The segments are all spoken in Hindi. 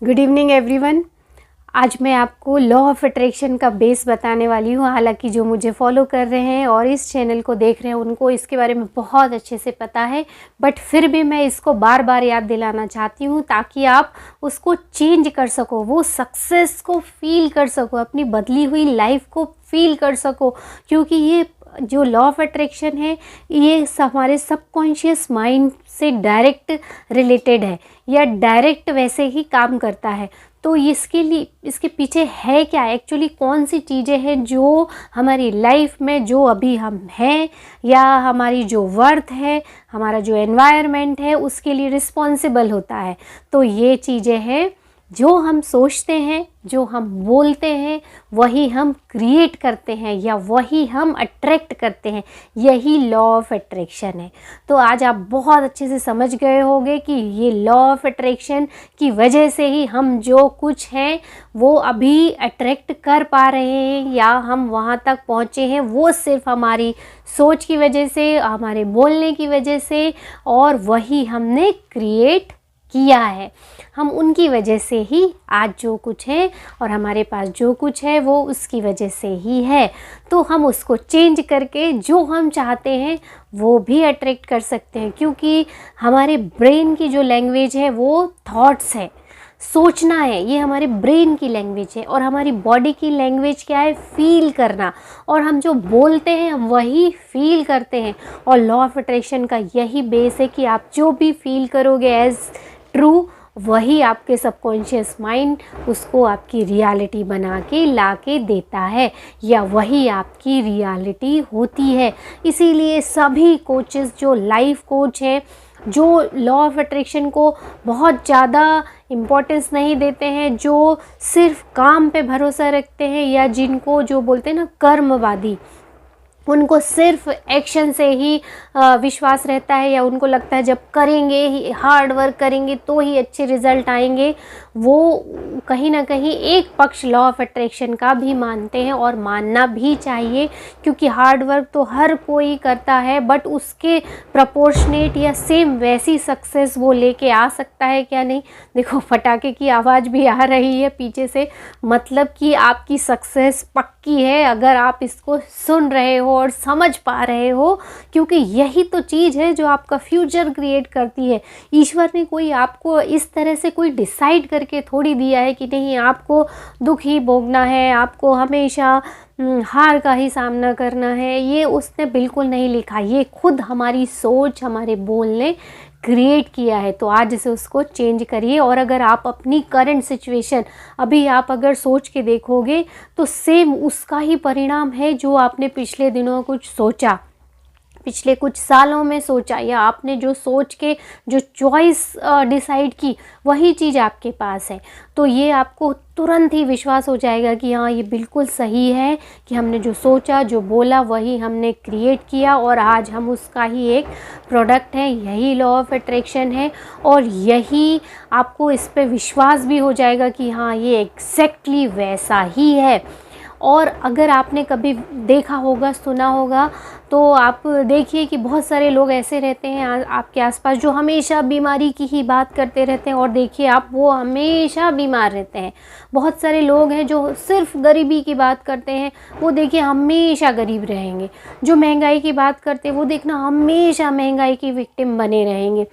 Good evening everyone. आज मैं आपको लॉ ऑफ अट्रैक्शन का बेस बताने वाली हूँ। हालांकि जो मुझे फॉलो कर रहे हैं और इस चैनल को देख रहे हैं उनको इसके बारे में बहुत अच्छे से पता है, बट फिर भी मैं इसको बार बार याद दिलाना चाहती हूँ ताकि आप उसको चेंज कर सको, वो सक्सेस को फील कर सको, अपनी बदली हुई लाइफ को फील कर सको। क्योंकि ये जो लॉ ऑफ अट्रैक्शन है ये हमारे सबकॉन्शियस माइंड से डायरेक्ट रिलेटेड है या डायरेक्ट वैसे ही काम करता है। तो इसके लिए इसके पीछे है क्या, एक्चुअली कौन सी चीज़ें हैं जो हमारी लाइफ में, जो अभी हम हैं या हमारी जो वर्थ है, हमारा जो एनवायरनमेंट है उसके लिए रिस्पॉन्सिबल होता है। तो ये चीज़ें हैं जो हम सोचते हैं, जो हम बोलते हैं, वही हम क्रिएट करते हैं या वही हम अट्रैक्ट करते हैं। यही लॉ ऑफ अट्रैक्शन है। तो आज आप बहुत अच्छे से समझ गए होंगे कि ये लॉ ऑफ अट्रैक्शन की वजह से ही हम जो कुछ हैं वो अभी अट्रैक्ट कर पा रहे हैं या हम वहाँ तक पहुँचे हैं, वो सिर्फ हमारी सोच की वजह से, हमारे बोलने की वजह से, और वही हमने क्रिएट किया है। हम उनकी वजह से ही आज जो कुछ है और हमारे पास जो कुछ है वो उसकी वजह से ही है। तो हम उसको चेंज करके जो हम चाहते हैं वो भी अट्रैक्ट कर सकते हैं। क्योंकि हमारे ब्रेन की जो लैंग्वेज है वो थॉट्स है, सोचना है, ये हमारे ब्रेन की लैंग्वेज है। और हमारी बॉडी की लैंग्वेज क्या है, फील करना। और हम जो बोलते हैं हम वही फील करते हैं। और लॉ ऑफ अट्रैक्शन का यही बेस है कि आप जो भी फील करोगे एज ट्रू, वही आपके सबकॉन्शियस माइंड उसको आपकी रियलिटी बना के ला के देता है या वही आपकी रियलिटी होती है। इसीलिए सभी कोचेस जो लाइफ कोच हैं, जो लॉ ऑफ अट्रैक्शन को बहुत ज़्यादा इम्पोर्टेंस नहीं देते हैं, जो सिर्फ काम पे भरोसा रखते हैं या जिनको जो बोलते हैं ना कर्मवादी, उनको सिर्फ एक्शन से ही विश्वास रहता है या उनको लगता है जब करेंगे ही, हार्ड वर्क करेंगे तो ही अच्छे रिजल्ट आएंगे, वो कहीं ना कहीं एक पक्ष लॉ ऑफ अट्रैक्शन का भी मानते हैं और मानना भी चाहिए। क्योंकि हार्ड वर्क तो हर कोई करता है, बट उसके प्रपोर्शनेट या सेम वैसी सक्सेस वो लेके आ सकता है क्या नहीं। देखो पटाखे की आवाज़ भी आ रही है पीछे से, मतलब कि आपकी सक्सेस पक्की है अगर आप इसको सुन रहे हो और समझ पा रहे हो। क्योंकि यही तो चीज़ है जो आपका फ्यूचर क्रिएट करती है। ईश्वर ने कोई आपको इस तरह से कोई डिसाइड करके थोड़ी दिया है कि नहीं आपको दुख ही भोगना है, आपको हमेशा हार का ही सामना करना है, ये उसने बिल्कुल नहीं लिखा। ये खुद हमारी सोच, हमारे बोलने क्रिएट किया है। तो आज से उसको चेंज करिए। और अगर आप अपनी करंट सिचुएशन अभी आप अगर सोच के देखोगे तो सेम उसका ही परिणाम है जो आपने पिछले दिनों कुछ सोचा, पिछले कुछ सालों में सोचा, या आपने जो सोच के जो चॉइस डिसाइड की वही चीज़ आपके पास है। तो ये आपको तुरंत ही विश्वास हो जाएगा कि हाँ ये बिल्कुल सही है कि हमने जो सोचा, जो बोला, वही हमने क्रिएट किया और आज हम उसका ही एक प्रोडक्ट है। यही लॉ ऑफ अट्रैक्शन है और यही आपको इस पे विश्वास भी हो जाएगा कि हाँ ये एग्जैक्टली वैसा ही है। और अगर आपने कभी देखा होगा, सुना होगा, तो आप देखिए कि बहुत सारे लोग ऐसे रहते हैं आपके आसपास जो हमेशा बीमारी की ही बात करते रहते हैं और देखिए आप वो हमेशा बीमार रहते हैं। बहुत सारे लोग हैं जो सिर्फ गरीबी की बात करते हैं, वो देखिए हमेशा गरीब रहेंगे। जो महंगाई की बात करते हैं वो देखना हमेशा महंगाई की विक्टिम बने रहेंगे।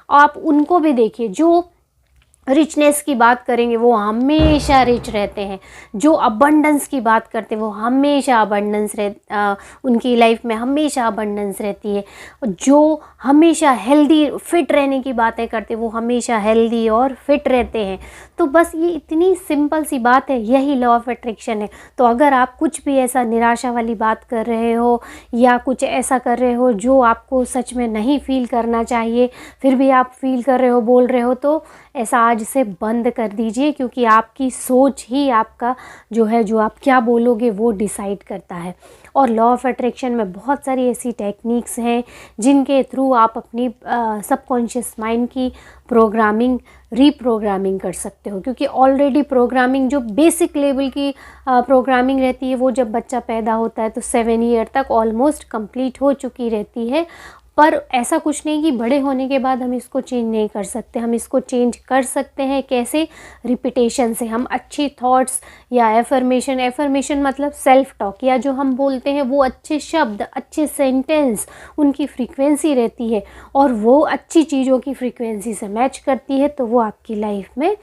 आप उनको भी देखिए, जो रिचनेस की बात करेंगे वो हमेशा रिच रहते हैं। जो अबंडेंस की बात करते हैं वो हमेशा अबंडेंस उनकी लाइफ में हमेशा अबंडेंस रहती है। जो हमेशा हेल्दी फिट रहने की बातें करते हैं वो हमेशा हेल्दी और फिट रहते हैं। तो बस ये इतनी सिंपल सी बात है, यही लॉ ऑफ अट्रैक्शन है। तो अगर आप कुछ भी ऐसा निराशा वाली बात कर रहे हो या कुछ ऐसा कर रहे हो जो आपको सच में नहीं फील करना चाहिए, फिर भी आप फील कर रहे हो, बोल रहे हो, तो ऐसा आज से बंद कर दीजिए। क्योंकि आपकी सोच ही आपका जो है, जो आप क्या बोलोगे वो डिसाइड करता है। और लॉ ऑफ अट्रैक्शन में बहुत सारी ऐसी टेक्निक्स हैं जिनके थ्रू आप अपनी सबकॉन्शियस माइंड की प्रोग्रामिंग, रीप्रोग्रामिंग कर सकते हो। क्योंकि ऑलरेडी प्रोग्रामिंग जो बेसिक लेवल की प्रोग्रामिंग रहती है वो जब बच्चा पैदा होता है तो 7 ईयर तक ऑलमोस्ट कंप्लीट हो चुकी रहती है। पर ऐसा कुछ नहीं कि बड़े होने के बाद हम इसको चेंज नहीं कर सकते। हम इसको चेंज कर सकते हैं कैसे? रिपीटेशन से। हम अच्छी थॉट्स या एफर्मेशन मतलब सेल्फ टॉक, या जो हम बोलते हैं वो अच्छे शब्द, अच्छे सेंटेंस, उनकी फ्रीक्वेंसी रहती है और वो अच्छी चीज़ों की फ्रीक्वेंसी से मैच करती है तो वो आपकी लाइफ में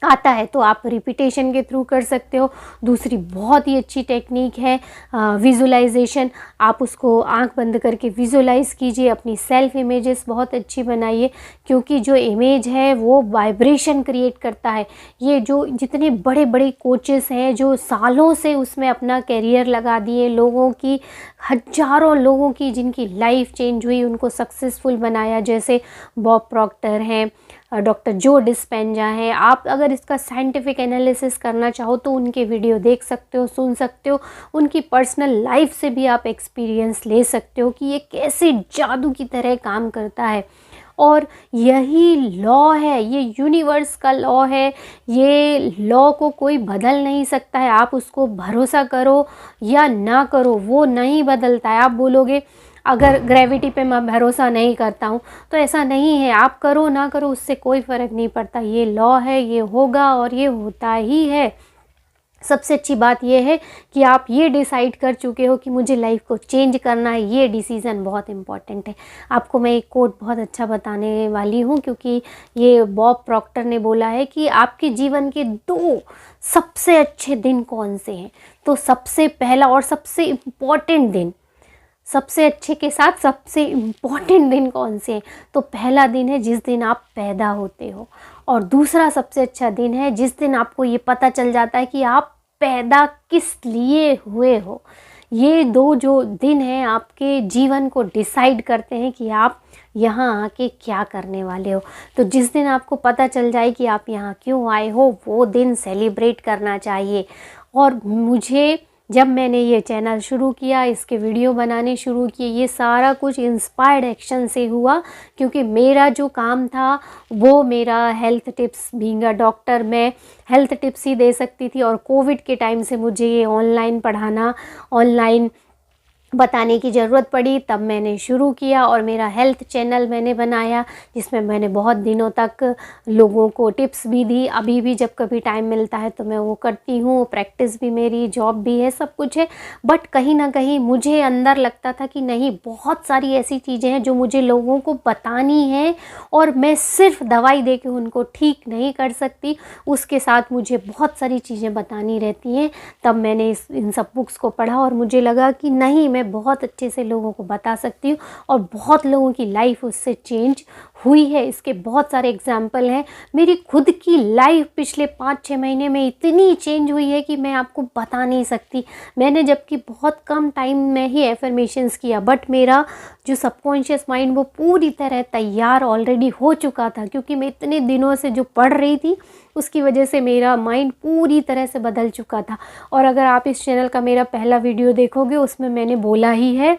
आता है। तो आप रिपीटेशन के थ्रू कर सकते हो। दूसरी बहुत ही अच्छी टेक्निक है विजुलाइजेशन। आप उसको आंख बंद करके विजुलाइज कीजिए, अपनी सेल्फ इमेजेस बहुत अच्छी बनाइए, क्योंकि जो इमेज है वो वाइब्रेशन क्रिएट करता है। ये जो जितने बड़े बड़े कोचेस हैं जो सालों से उसमें अपना करियर लगा दिए, लोगों की, हजारों लोगों की जिनकी लाइफ चेंज हुई, उनको सक्सेसफुल बनाया, जैसे बॉब प्रॉक्टर हैं, डॉक्टर जो डिस्पेंजा हैं। आप अगर इसका साइंटिफिक एनालिसिस करना चाहो तो उनके वीडियो देख सकते हो, सुन सकते हो, उनकी पर्सनल लाइफ से भी आप एक्सपीरियंस ले सकते हो कि ये कैसे जादू की तरह काम करता है। और यही लॉ है, ये यूनिवर्स का लॉ है, ये लॉ को कोई बदल नहीं सकता है। आप उसको भरोसा करो या ना करो, वो नहीं बदलता है। आप बोलोगे अगर ग्रेविटी पे मैं भरोसा नहीं करता हूँ, तो ऐसा नहीं है। आप करो ना करो उससे कोई फ़र्क नहीं पड़ता। ये लॉ है, ये होगा और ये होता ही है। सबसे अच्छी बात यह है कि आप ये डिसाइड कर चुके हो कि मुझे लाइफ को चेंज करना है। ये डिसीज़न बहुत इम्पॉर्टेंट है। आपको मैं एक कोट बहुत अच्छा बताने वाली हूँ, क्योंकि ये बॉब प्रॉक्टर ने बोला है कि आपके जीवन के 2 सबसे अच्छे दिन कौन से हैं। तो सबसे पहला और सबसे इम्पॉर्टेंट दिन, सबसे अच्छे के साथ सबसे इम्पॉर्टेंट दिन कौन से हैं? तो पहला दिन है जिस दिन आप पैदा होते हो, और दूसरा सबसे अच्छा दिन है जिस दिन आपको ये पता चल जाता है कि आप पैदा किस लिए हुए हो। ये 2 जो दिन हैं आपके जीवन को डिसाइड करते हैं कि आप यहाँ आके क्या करने वाले हो। तो जिस दिन आपको पता चल जाए कि आप यहाँ क्यों आए हो, वो दिन सेलिब्रेट करना चाहिए। और मुझे, जब मैंने ये चैनल शुरू किया, इसके वीडियो बनाने शुरू किए, ये सारा कुछ इंस्पायर्ड एक्शन से हुआ, क्योंकि मेरा जो काम था वो मेरा health tips, being a doctor मैं हेल्थ टिप्स ही दे सकती थी। और कोविड के टाइम से मुझे ये ऑनलाइन पढ़ाना, ऑनलाइन बताने की ज़रूरत पड़ी, तब मैंने शुरू किया और मेरा हेल्थ चैनल मैंने बनाया, जिसमें मैंने बहुत दिनों तक लोगों को टिप्स भी दी। अभी भी जब कभी टाइम मिलता है तो मैं वो करती हूँ। प्रैक्टिस भी मेरी, जॉब भी है, सब कुछ है। बट कहीं ना कहीं मुझे अंदर लगता था कि नहीं, बहुत सारी ऐसी चीज़ें हैं जो मुझे लोगों को बतानी है और मैं सिर्फ दवाई दे के उनको ठीक नहीं कर सकती, उसके साथ मुझे बहुत सारी चीज़ें बतानी रहती हैं। तब मैंने इन सब बुक्स को पढ़ा और मुझे लगा कि नहीं, मैं बहुत अच्छे से लोगों को बता सकती हूँ और बहुत लोगों की लाइफ उससे चेंज हुई है। इसके बहुत सारे एग्जाम्पल हैं। मेरी खुद की लाइफ पिछले 5-6 महीने में इतनी चेंज हुई है कि मैं आपको बता नहीं सकती। मैंने जबकि बहुत कम टाइम में ही एफर्मेशंस किया, बट मेरा जो सबकॉन्शियस माइंड वो पूरी तरह तैयार ऑलरेडी हो चुका था, क्योंकि मैं इतने दिनों से जो पढ़ रही थी उसकी वजह से मेरा माइंड पूरी तरह से बदल चुका था। और अगर आप इस चैनल का मेरा पहला वीडियो देखोगे, उसमें मैंने बोला ही है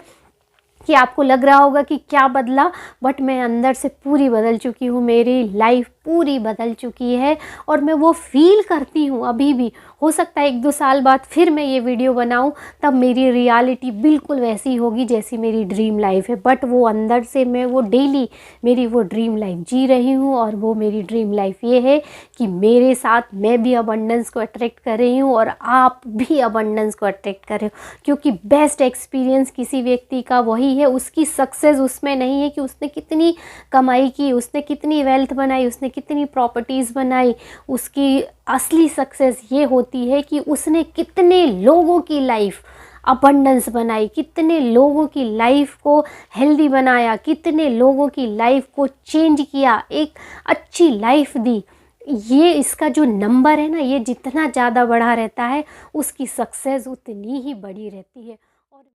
कि आपको लग रहा होगा कि क्या बदला, बट मैं अंदर से पूरी बदल चुकी हूँ। मेरी लाइफ पूरी बदल चुकी है और मैं वो फील करती हूँ अभी भी। हो सकता है 1-2 साल बाद फिर मैं ये वीडियो बनाऊँ, तब मेरी रियलिटी बिल्कुल वैसी होगी जैसी मेरी ड्रीम लाइफ है। बट वो अंदर से मैं वो डेली मेरी वो ड्रीम लाइफ जी रही हूँ। और वो मेरी ड्रीम लाइफ ये है कि मेरे साथ मैं भी अबंडेंस को अट्रैक्ट कर रही हूँ और आप भी अबंडेंस को अट्रैक्ट कर रहे हो। क्योंकि बेस्ट एक्सपीरियंस किसी व्यक्ति का वही है, उसकी सक्सेस उसमें नहीं है कि उसने कितनी कमाई की, उसने कितनी वेल्थ बनाई, उसने कितनी प्रॉपर्टीज़ बनाई। उसकी असली सक्सेस ये होती है कि उसने कितने लोगों की लाइफ अबंडेंस बनाई, कितने लोगों की लाइफ को हेल्दी बनाया, कितने लोगों की लाइफ को चेंज किया, एक अच्छी लाइफ दी। ये इसका जो नंबर है ना, ये जितना ज़्यादा बढ़ा रहता है उसकी सक्सेस उतनी ही बड़ी रहती है।